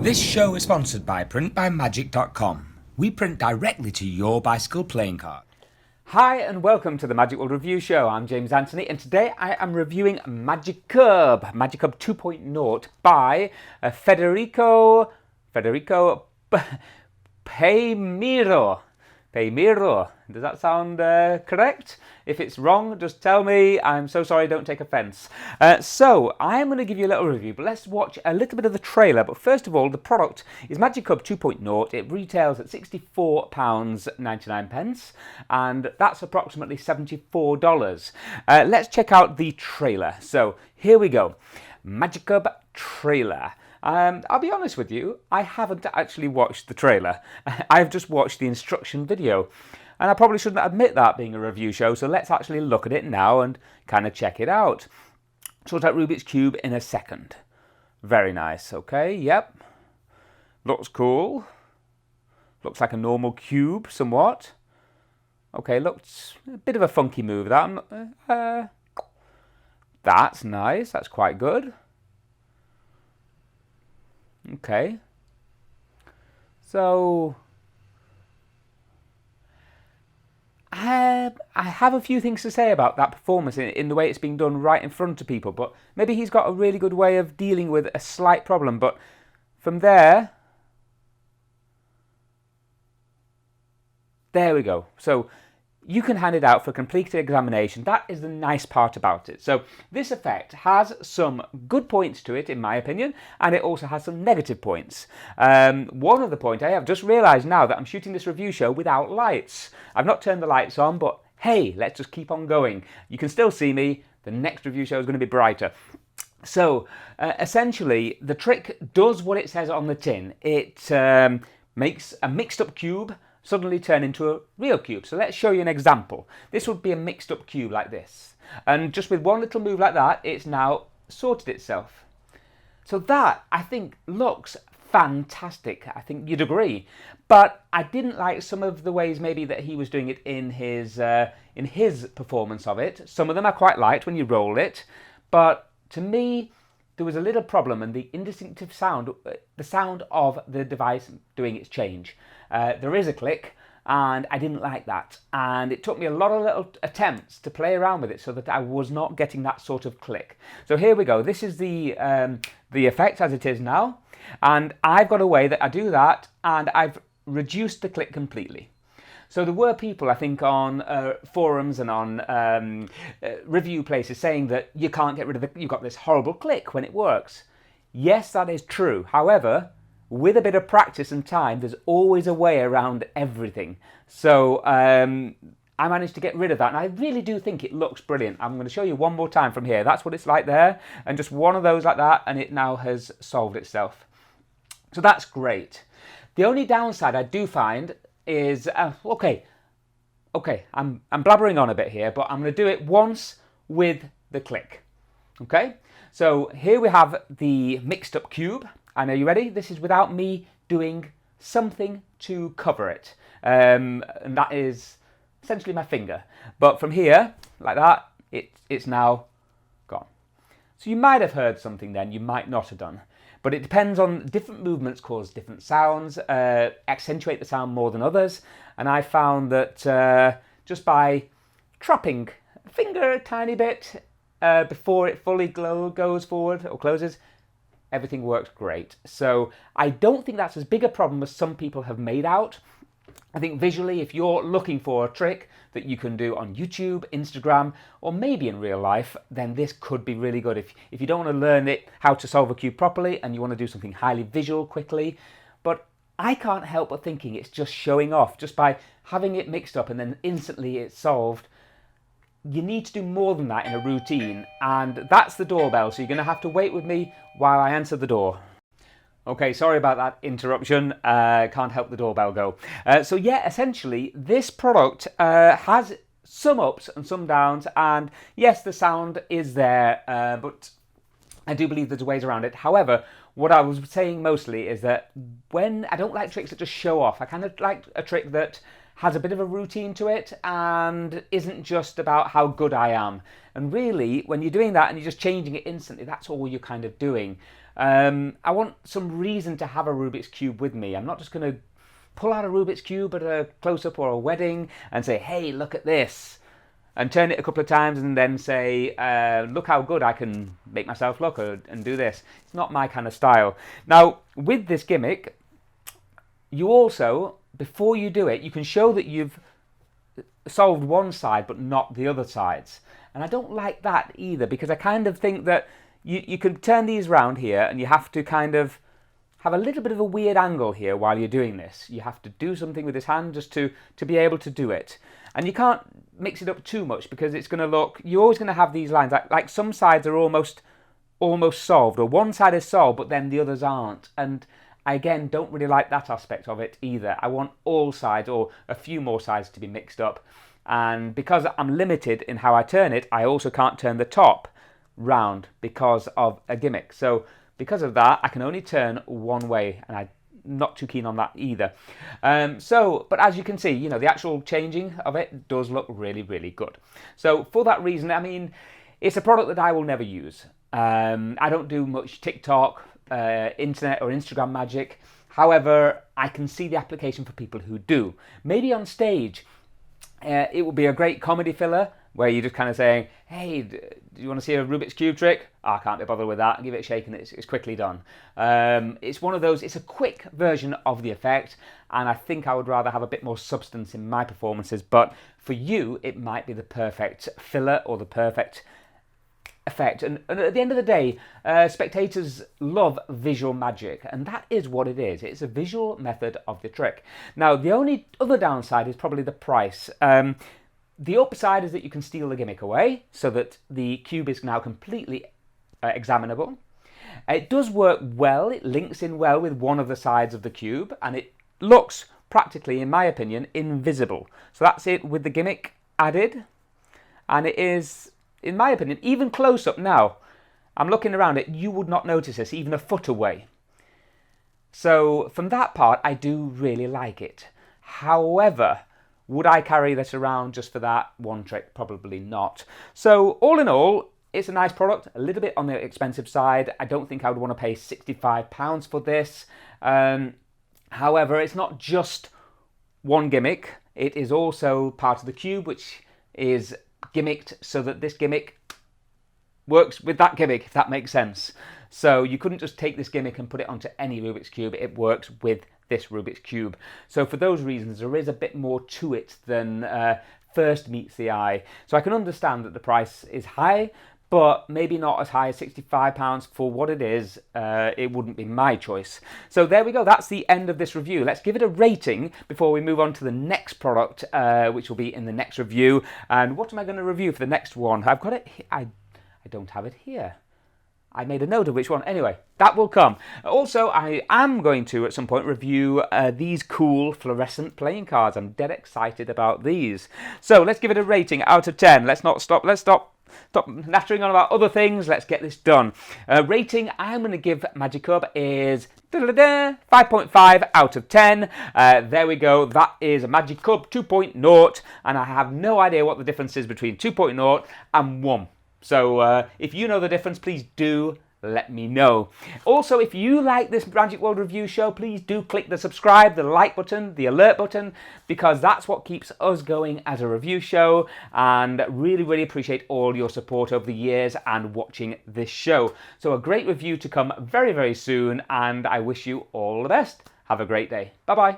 This show is sponsored by printbymagic.com. We print directly to your bicycle playing card. Hi and welcome to the MagicWorld Review Show. I'm James Anthony and today I am reviewing Magikub 2.0 by Frederico Poeymiro. Does that sound correct? If it's wrong, just tell me. I'm so sorry, don't take offense. So, I am going to give you a little review, but let's watch a little bit of the trailer. But first of all, the product is Magikub 2.0. It retails at £64.99, and that's approximately $74. Let's check out the trailer. So, here we go. Magikub trailer. I'll be honest with you, I haven't actually watched the trailer. I've just watched the instruction video. And I probably shouldn't admit that being a review show, so let's actually look at it now and kind of check it out. Sort out Rubik's Cube in a second. Very nice, okay, yep. Looks cool. Looks like a normal cube, somewhat. Okay, looks a bit of a funky move, that. That's nice, that's quite good. Okay, so I have a few things to say about that performance in the way it's being done right in front of people, but maybe he's got a really good way of dealing with a slight problem. But from there we go. So you can hand it out for complete examination. That is the nice part about it. So this effect has some good points to it, in my opinion, and it also has some negative points. One of the points, I have just realised now that I'm shooting this review show without lights. I've not turned the lights on, but hey, let's just keep on going. You can still see me. The next review show is going to be brighter. So essentially, the trick does what it says on the tin. It makes a mixed up cube suddenly turn into a real cube. So let's show you an example. This would be a mixed up cube like this. And just with one little move like that, it's now sorted itself. So that, I think, looks fantastic. I think you'd agree. But I didn't like some of the ways maybe that he was doing it in his performance of it. Some of them I quite liked when you roll it. But to me, there was a little problem, and the indistinctive sound, the sound of the device doing its change. There is a click, and I didn't like that. And it took me a lot of little attempts to play around with it so that I was not getting that sort of click. So here we go. This is the effect as it is now. And I've got a way that I do that, and I've reduced the click completely. So there were people, I think, on forums and on review places saying that you can't get rid of you've got this horrible click when it works. Yes, that is true. However, with a bit of practice and time, there's always a way around everything. So I managed to get rid of that, and I really do think it looks brilliant. I'm going to show you one more time from here. That's what it's like there, and just one of those like that, and it now has solved itself. So that's great. The only downside I do find is, okay, I'm blabbering on a bit here, but I'm going to do it once with the click. Okay, so here we have the mixed up cube. And are you ready? This is without me doing something to cover it. And that is essentially my finger. But from here, like that, it's now gone. So you might have heard something then, you might not have done. But it depends on different movements cause different sounds, accentuate the sound more than others. And I found that just by trapping a finger a tiny bit before it fully goes forward or closes, everything works great. So I don't think that's as big a problem as some people have made out. I think visually, if you're looking for a trick that you can do on YouTube, Instagram, or maybe in real life, then this could be really good. If you don't want to learn how to solve a cube properly and you want to do something highly visual quickly. But I can't help but thinking it's just showing off, just by having it mixed up and then instantly it's solved. You need to do more than that in a routine, and that's the doorbell, so you're going to have to wait with me while I answer the door. Okay, sorry about that interruption, can't help the doorbell go. So yeah, essentially, this product has some ups and some downs, and yes, the sound is there, but I do believe there's ways around it. However, what I was saying mostly is that when I don't like tricks that just show off, I kind of like a trick that has a bit of a routine to it and isn't just about how good I am. And really, when you're doing that and you're just changing it instantly, that's all you're kind of doing. I want some reason to have a Rubik's Cube with me. I'm not just going to pull out a Rubik's Cube at a close-up or a wedding and say, hey, look at this, and turn it a couple of times and then say, look how good I can make myself look and do this. It's not my kind of style. Now, with this gimmick, you also, before you do it, you can show that you've solved one side but not the other sides. And I don't like that either, because I kind of think that you can turn these round here and you have to kind of have a little bit of a weird angle here while you're doing this. You have to do something with this hand just to be able to do it. And you can't mix it up too much, because it's going to look, you're always going to have these lines, like some sides are almost solved, or one side is solved but then the others aren't. And I, again, don't really like that aspect of it either. I want all sides, or a few more sides, to be mixed up. And because I'm limited in how I turn it, I also can't turn the top round because of a gimmick. So because of that, I can only turn one way, and I'm not too keen on that either. But as you can see, you know, the actual changing of it does look really, really good. So for that reason, I mean, it's a product that I will never use. I don't do much TikTok, internet or Instagram magic. However, I can see the application for people who do. Maybe on stage, it would be a great comedy filler where you're just kind of saying, hey, do you want to see a Rubik's Cube trick? Oh, I can't be bothered with that. Give it a shake and it's quickly done. It's one of those, it's a quick version of the effect, and I think I would rather have a bit more substance in my performances, but for you, it might be the perfect filler or the perfect effect. And at the end of the day, spectators love visual magic, and that is what it is. It's a visual method of the trick. Now, the only other downside is probably the price. The upside is that you can steal the gimmick away, so that the cube is now completely examinable. It does work well, it links in well with one of the sides of the cube, and it looks practically, in my opinion, invisible. So that's it with the gimmick added, and it is, in my opinion, even close up now, I'm looking around it, you would not notice this even a foot away. So from that part, I do really like it. However, would I carry this around just for that one trick? Probably not. So all in all, it's a nice product, a little bit on the expensive side. I don't think I would want to pay £65 for this. However, it's not just one gimmick. It is also part of the cube, which is gimmicked so that this gimmick works with that gimmick, if that makes sense. So you couldn't just take this gimmick and put it onto any Rubik's Cube. It works with this Rubik's Cube. So for those reasons, there is a bit more to it than first meets the eye. So I can understand that the price is high, but maybe not as high as £65 for what it is. It wouldn't be my choice. So there we go. That's the end of this review. Let's give it a rating before we move on to the next product, which will be in the next review. And what am I going to review for the next one? I've got it. I don't have it here. I made a note of which one. Anyway, that will come. Also, I am going to, at some point, review these cool fluorescent playing cards. I'm dead excited about these. So let's give it a rating out of 10. Let's stop nattering on about other things. Let's get this done. Rating I'm going to give Magikub is 5.5 out of 10. There we go. That is a Magikub 2.0, and I have no idea what the difference is between 2.0 and 1. So if you know the difference, please do let me know. Also, if you like this MagicWorld review show, please do click the subscribe, the like button, the alert button, because that's what keeps us going as a review show. And really, really appreciate all your support over the years and watching this show. So a great review to come very, very soon, and I wish you all the best. Have a great day. Bye-bye.